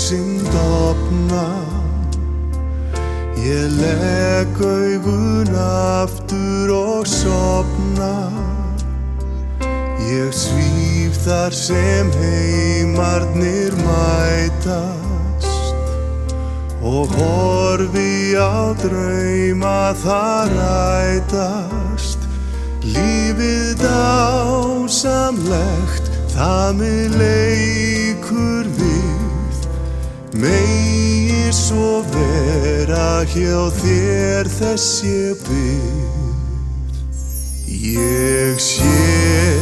húsin dofna. Ég legg augun aftur og sofna. Ég svíf þar sem heimarnir mætast og horfi á drauma þar rætast. Lífið dásamlegt, það mig leikur við. Megi svo vera hjá þér þess ég bið. Ég sé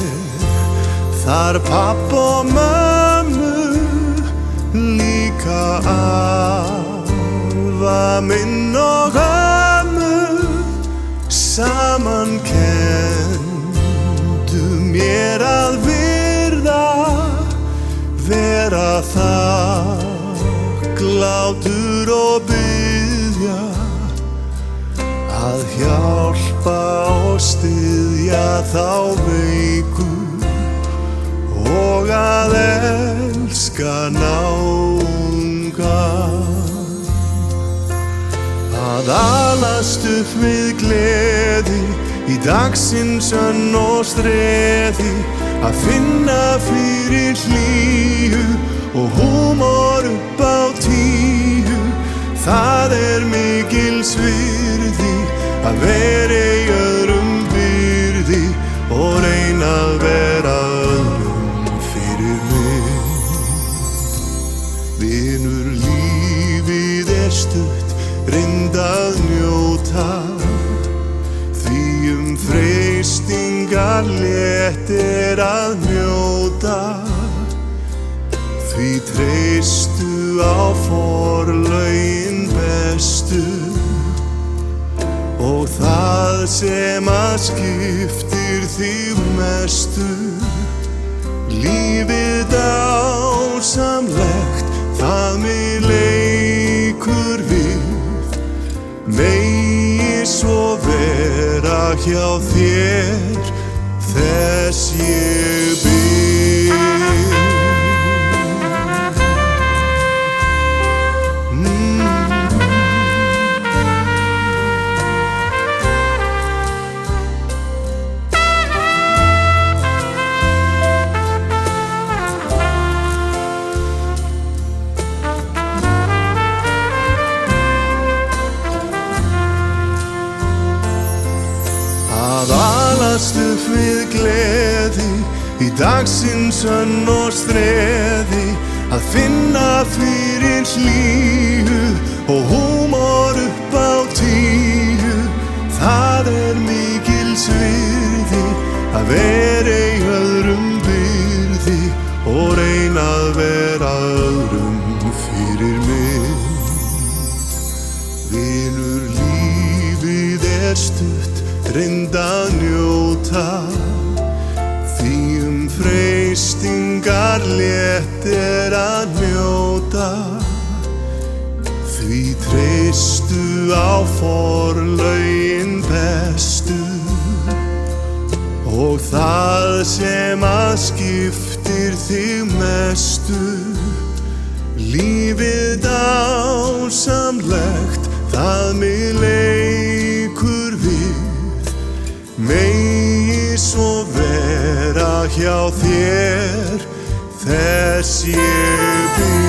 þar pabba og mömmu, líka afa minn og ömmu. Saman kenndu mér að virða, vera þakklátur og biðja, að hjálpa og styðja þá veiku og að elska náungan. Að alast upp við gleði í dagsins önn og streði, að finna fyrir hlýju og húmor upp á 10. Það mikils virði að vera í öðrum byrði og reyna að vera öðrum fyrir mig. Vinur, lífið stutt, reynd að njóta, því freistingar létt að njóta. Því treystu á forlögin bestu og það sem að skiptir þig mestu. Lífið dásamlegt, það mig leikur við. Megi svo vera hjá þér þess ég bið. Að alast upp við gleði í dagsins önn og streði, að finna fyrir hlýju og húmor upp á 10. Það mikils virði að vera í öðrum byrði og reyna að vera öðrum fyrir mig. Vinur, lífið stutt, reynd að njóta, því freistingar létt að njóta. Því treystu á forlögin bestu og það sem að skiptir þig mestu. Lífið dásamlegt, það mig leikur við. Megi svo vera hjá þér þess ég bið.